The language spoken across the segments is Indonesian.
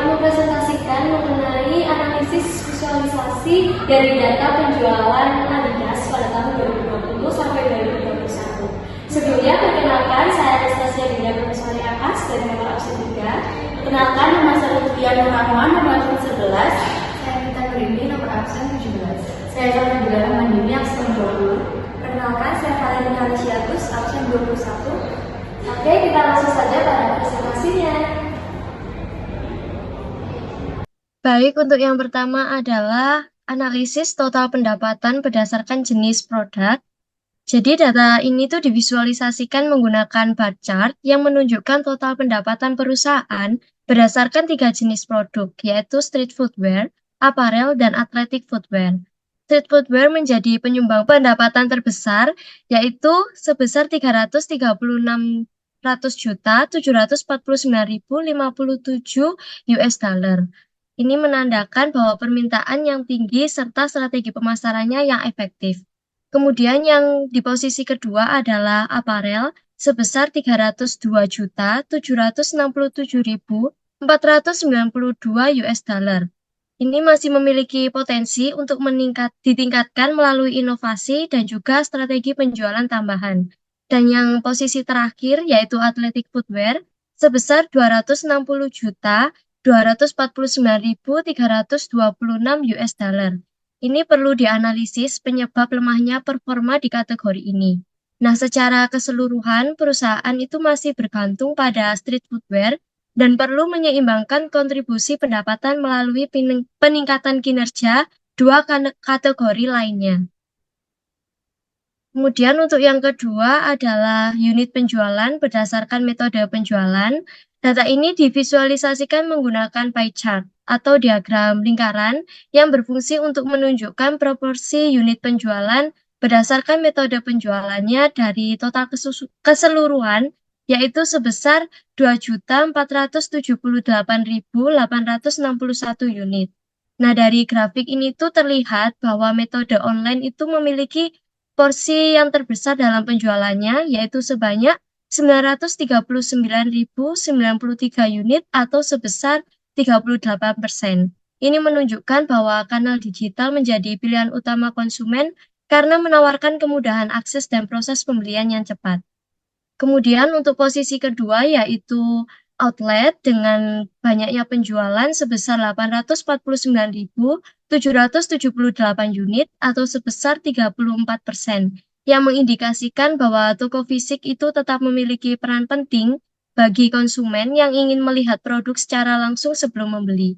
akan mempresentasikan mengenai analisis visualisasi dari data penjualan Adidas pada tahun 2020 sampai 2021. Sebelumnya, perkenalkan, saya Anastasia Dinda Permeswari Akas dari nomor absen 3. Perkenalkan, nama saya Lutfian Rahman, nomor absen 11. Saya Nita Nurini, nomor absen 17. Saya Zara Bulan Mandini, absen 20. Perkenalkan, saya Valeria Halisiatus, absen 21. Oke, kita langsung saja pada presentasinya. Baik, untuk yang pertama adalah analisis total pendapatan berdasarkan jenis produk. Jadi data ini tuh divisualisasikan menggunakan bar chart yang menunjukkan total pendapatan perusahaan berdasarkan 3 jenis produk, yaitu street footwear, apparel, dan athletic footwear. Street footwear menjadi penyumbang pendapatan terbesar, yaitu sebesar 336.749.057 US dollar. Ini menandakan bahwa permintaan yang tinggi serta strategi pemasarannya yang efektif. Kemudian yang di posisi kedua adalah apparel sebesar 302.767.492 US dollar. Ini masih memiliki potensi untuk ditingkatkan melalui inovasi dan juga strategi penjualan tambahan. Dan yang posisi terakhir yaitu athletic footwear sebesar 260.249.326 US dollar. Ini perlu dianalisis penyebab lemahnya performa di kategori ini. Nah, secara keseluruhan perusahaan itu masih bergantung pada street footwear dan perlu menyeimbangkan kontribusi pendapatan melalui peningkatan kinerja dua kategori lainnya. Kemudian untuk yang kedua adalah unit penjualan berdasarkan metode penjualan. Data ini divisualisasikan menggunakan pie chart atau diagram lingkaran yang berfungsi untuk menunjukkan proporsi unit penjualan berdasarkan metode penjualannya dari total keseluruhan, yaitu sebesar 2.478.861 unit. Nah, dari grafik ini tuh terlihat bahwa metode online itu memiliki porsi yang terbesar dalam penjualannya, yaitu sebanyak 939.093 unit atau sebesar 38%. Ini menunjukkan bahwa kanal digital menjadi pilihan utama konsumen karena menawarkan kemudahan akses dan proses pembelian yang cepat. Kemudian untuk posisi kedua yaitu outlet dengan banyaknya penjualan sebesar 849.778 unit atau sebesar 34%, yang mengindikasikan bahwa toko fisik itu tetap memiliki peran penting bagi konsumen yang ingin melihat produk secara langsung sebelum membeli.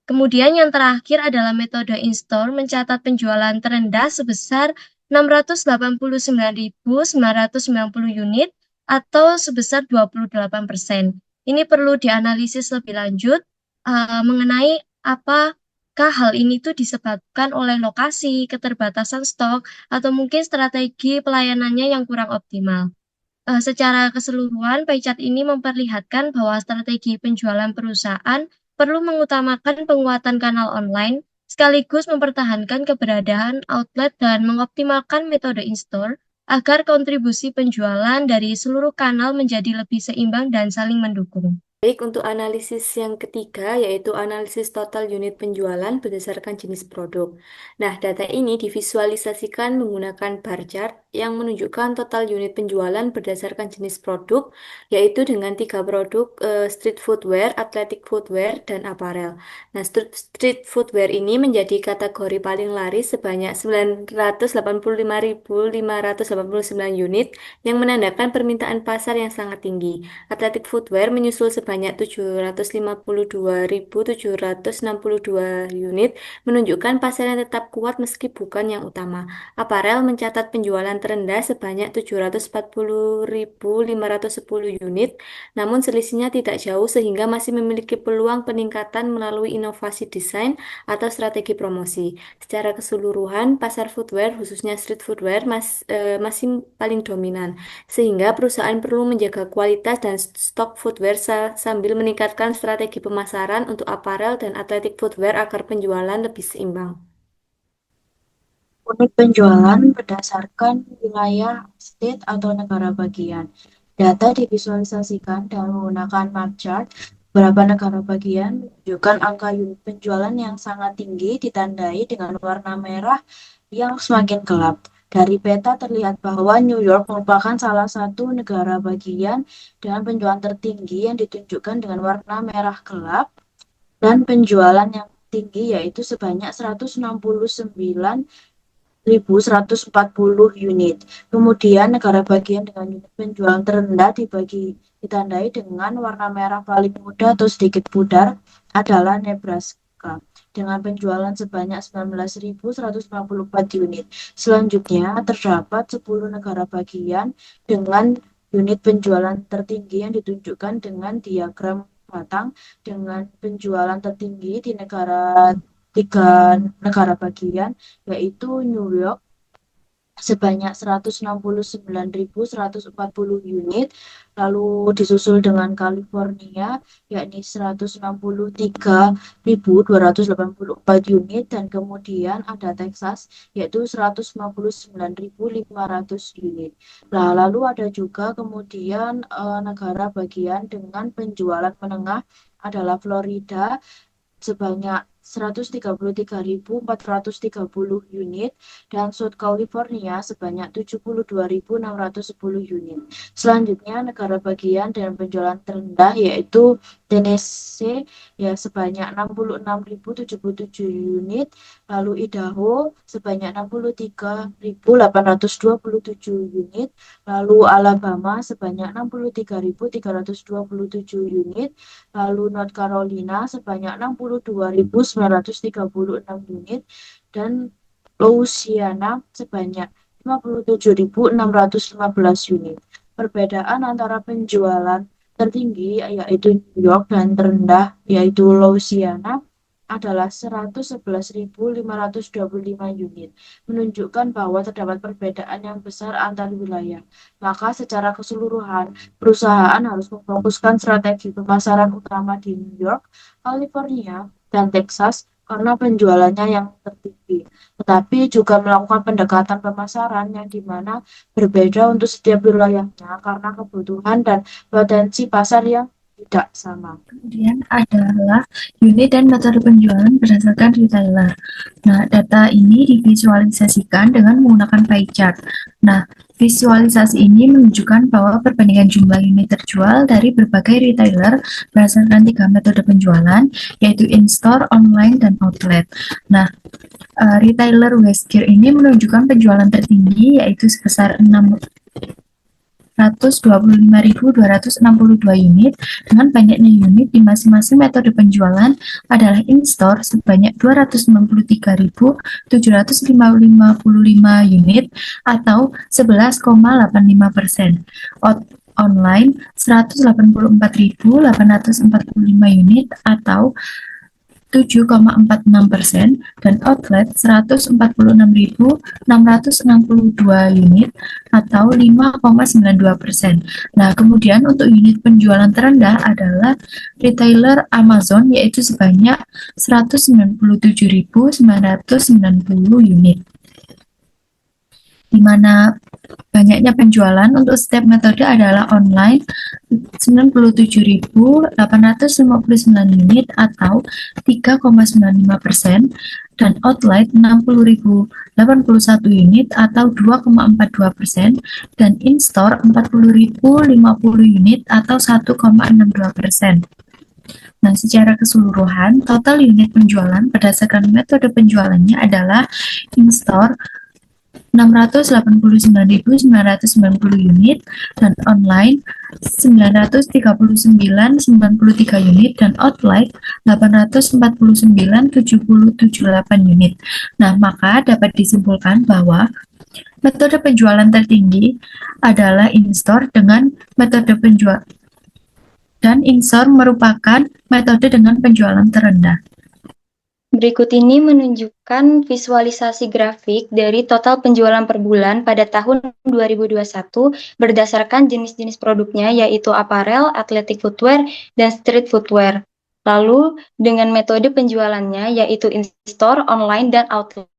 Kemudian yang terakhir adalah metode in-store mencatat penjualan terendah sebesar 689.990 unit atau sebesar 28%. Ini perlu dianalisis lebih lanjut mengenai apakah hal ini tuh disebabkan oleh lokasi, keterbatasan stok, atau mungkin strategi pelayanannya yang kurang optimal. Secara keseluruhan, pie chart ini memperlihatkan bahwa strategi penjualan perusahaan perlu mengutamakan penguatan kanal online, sekaligus mempertahankan keberadaan outlet dan mengoptimalkan metode in-store agar kontribusi penjualan dari seluruh kanal menjadi lebih seimbang dan saling mendukung. Baik, untuk analisis yang ketiga yaitu analisis total unit penjualan berdasarkan jenis produk. Nah, data ini divisualisasikan menggunakan bar chart yang menunjukkan total unit penjualan berdasarkan jenis produk, yaitu dengan 3 produk street footwear, athletic footwear, dan apparel. Nah, street footwear ini menjadi kategori paling laris sebanyak 985.589 unit yang menandakan permintaan pasar yang sangat tinggi. Athletic footwear menyusul sebanyak 752.762 unit, menunjukkan pasar yang tetap kuat meski bukan yang utama. Apparel mencatat penjualan terendah sebanyak 740.510 unit, namun selisihnya tidak jauh sehingga masih memiliki peluang peningkatan melalui inovasi desain atau strategi promosi. Secara keseluruhan, pasar footwear, khususnya street footwear, masih paling dominan, sehingga perusahaan perlu menjaga kualitas dan stok footwear sambil meningkatkan strategi pemasaran untuk apparel dan athletic footwear agar penjualan lebih seimbang. Unit penjualan berdasarkan wilayah, state, atau negara bagian. Data divisualisasikan dengan menggunakan bar chart Beberapa negara bagian menunjukkan angka unit penjualan yang sangat tinggi ditandai dengan warna merah yang semakin gelap. Dari peta terlihat bahwa New York merupakan salah satu negara bagian dengan penjualan tertinggi yang ditunjukkan dengan warna merah gelap dan penjualan yang tinggi yaitu sebanyak 169.140 unit. Kemudian negara bagian dengan unit penjualan terendah ditandai dengan warna merah paling muda atau sedikit pudar adalah Nebraska dengan penjualan sebanyak 19.154 unit. Selanjutnya terdapat 10 negara bagian dengan unit penjualan tertinggi yang ditunjukkan dengan diagram batang dengan penjualan tertinggi di tiga negara bagian yaitu New York sebanyak 169.140 unit, lalu disusul dengan California yakni 163.284 unit dan kemudian ada Texas yaitu 159.500 unit. Nah, lalu ada juga kemudian negara bagian dengan penjualan menengah adalah Florida sebanyak 133.430 unit dan South California sebanyak 72.610 unit. Selanjutnya negara bagian dengan penjualan terendah yaitu Tennessee ya sebanyak 66.077 unit, lalu Idaho sebanyak 63.827 unit, lalu Alabama sebanyak 63.327 unit, lalu North Carolina sebanyak 62.936 unit, dan Louisiana sebanyak 57.615 unit. Perbedaan antara penjualan tertinggi yaitu New York dan terendah yaitu Louisiana adalah 111.525 unit, menunjukkan bahwa terdapat perbedaan yang besar antar wilayah. Maka secara keseluruhan, perusahaan harus memfokuskan strategi pemasaran utama di New York, California, dan Texas karena penjualannya yang tertinggi. Tetapi juga melakukan pendekatan pemasaran yang dimana berbeda untuk setiap wilayahnya karena kebutuhan dan potensi pasar yang tidak sama. Kemudian adalah unit dan metode penjualan berdasarkan retailer. Nah, data ini divisualisasikan dengan menggunakan pie chart. Nah, visualisasi ini menunjukkan bahwa perbandingan jumlah unit terjual dari berbagai retailer berdasarkan 3 metode penjualan, yaitu in-store, online, dan outlet. Nah, retailer Westgear ini menunjukkan penjualan tertinggi yaitu sebesar 125.262 unit dengan banyaknya unit di masing-masing metode penjualan adalah in-store sebanyak 294.755 unit atau 11,85%. Online 184.845 unit atau 7,46% dan outlet 146.662 unit atau 5,92%. Nah, kemudian untuk unit penjualan terendah adalah retailer Amazon yaitu sebanyak 197.990 unit. Di mana banyaknya penjualan untuk setiap metode adalah online 97.859 unit atau 3,95% dan outlet 60.081 unit atau 2,42% dan in-store 40.050 unit atau 1,62%. Nah, secara keseluruhan, total unit penjualan berdasarkan metode penjualannya adalah in-store 689.990 unit dan online 939.93 unit dan outlet 849.778 unit. Nah, maka dapat disimpulkan bahwa metode penjualan tertinggi adalah in-store dengan metode penjualan dan in-store merupakan metode dengan penjualan terendah. Berikut ini menunjukkan visualisasi grafik dari total penjualan per bulan pada tahun 2021 berdasarkan jenis-jenis produknya yaitu apparel, athletic footwear, dan street footwear. Lalu dengan metode penjualannya yaitu in-store, online, dan outlet.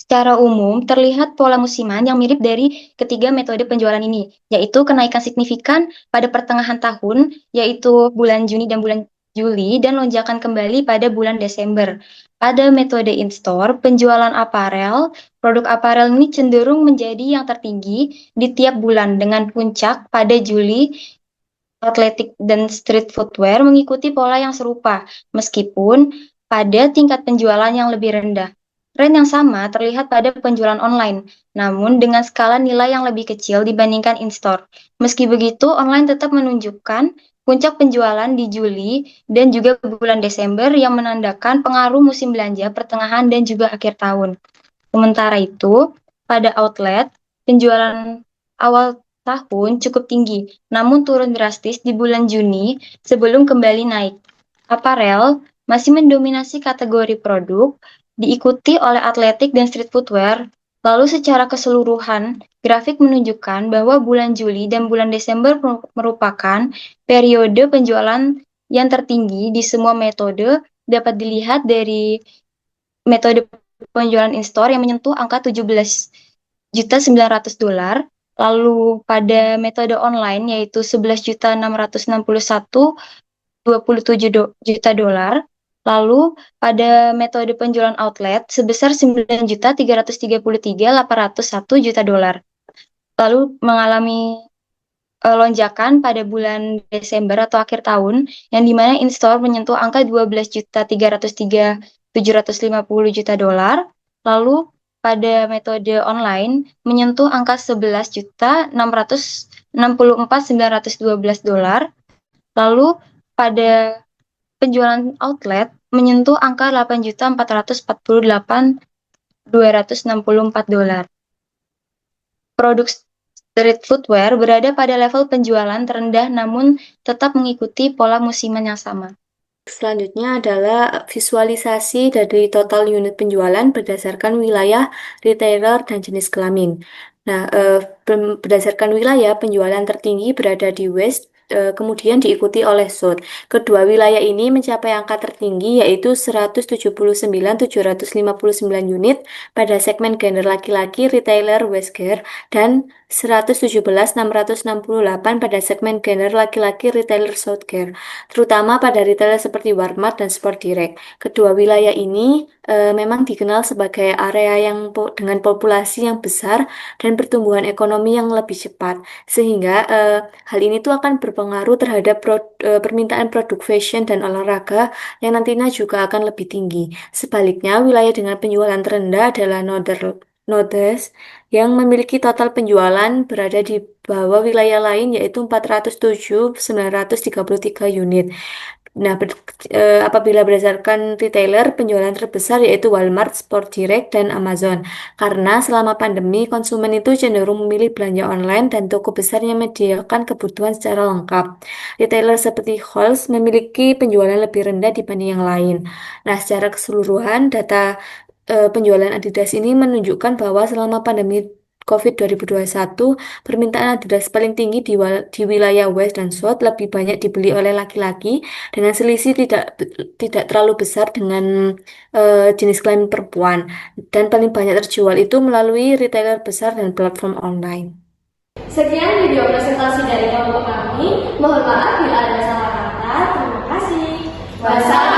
Secara umum, terlihat pola musiman yang mirip dari ketiga metode penjualan ini, yaitu kenaikan signifikan pada pertengahan tahun, yaitu bulan Juni dan bulan Juli, dan lonjakan kembali pada bulan Desember. Pada metode in-store, penjualan aparel, produk aparel ini cenderung menjadi yang tertinggi di tiap bulan, dengan puncak pada Juli. Athletic dan street footwear mengikuti pola yang serupa, meskipun pada tingkat penjualan yang lebih rendah. Tren yang sama terlihat pada penjualan online, namun dengan skala nilai yang lebih kecil dibandingkan in-store. Meski begitu, online tetap menunjukkan puncak penjualan di Juli dan juga bulan Desember yang menandakan pengaruh musim belanja pertengahan dan juga akhir tahun. Sementara itu, pada outlet, penjualan awal tahun cukup tinggi, namun turun drastis di bulan Juni sebelum kembali naik. Aparel masih mendominasi kategori produk, diikuti oleh atletik dan street footwear. Lalu secara keseluruhan, grafik menunjukkan bahwa bulan Juli dan bulan Desember merupakan periode penjualan yang tertinggi di semua metode, dapat dilihat dari metode penjualan in-store yang menyentuh angka $17.900.000. Lalu pada metode online yaitu $11.661.27 Lalu pada metode penjualan outlet sebesar $9.333.801 Lalu mengalami lonjakan pada bulan Desember atau akhir tahun, yang dimana in-store menyentuh angka $12.303.750 Lalu pada metode online menyentuh angka $11.664.912. Lalu pada penjualan outlet menyentuh angka $8.448.264. Produk street footwear berada pada level penjualan terendah namun tetap mengikuti pola musiman yang sama. Selanjutnya adalah visualisasi dari total unit penjualan berdasarkan wilayah, retailer, dan jenis kelamin. Nah, berdasarkan wilayah, penjualan tertinggi berada di West, kemudian diikuti oleh South. Kedua wilayah ini mencapai angka tertinggi yaitu 179.759 unit pada segmen gender laki-laki retailer Westgear dan 117.668 pada segmen gender laki-laki retailer Southgear, terutama pada retailer seperti Walmart dan Sport Direct. Kedua wilayah ini memang dikenal sebagai area yang dengan populasi yang besar dan pertumbuhan ekonomi yang lebih cepat, sehingga hal ini tuh akan berpengaruh terhadap permintaan produk fashion dan olahraga yang nantinya juga akan lebih tinggi. Sebaliknya, wilayah dengan penjualan terendah adalah Northeast yang memiliki total penjualan berada di bawah wilayah lain yaitu 407.933 unit. Nah, apabila berdasarkan retailer, penjualan terbesar yaitu Walmart, Sport Direct, dan Amazon. Karena selama pandemi, konsumen itu cenderung memilih belanja online dan toko besar yang menyediakan kebutuhan secara lengkap. Retailer seperti Halls memiliki penjualan lebih rendah dibanding yang lain. Nah, secara keseluruhan, data penjualan Adidas ini menunjukkan bahwa selama pandemi COVID 2021, permintaan Adidas paling tinggi di wilayah West dan South, lebih banyak dibeli oleh laki-laki dengan selisih tidak terlalu besar dengan jenis kelamin perempuan, dan paling banyak terjual itu melalui retailer besar dan platform online. Sekian video presentasi dari kelompok kami. Mohon maaf bila ada salah kata. Terima kasih. Wassalamualaikum.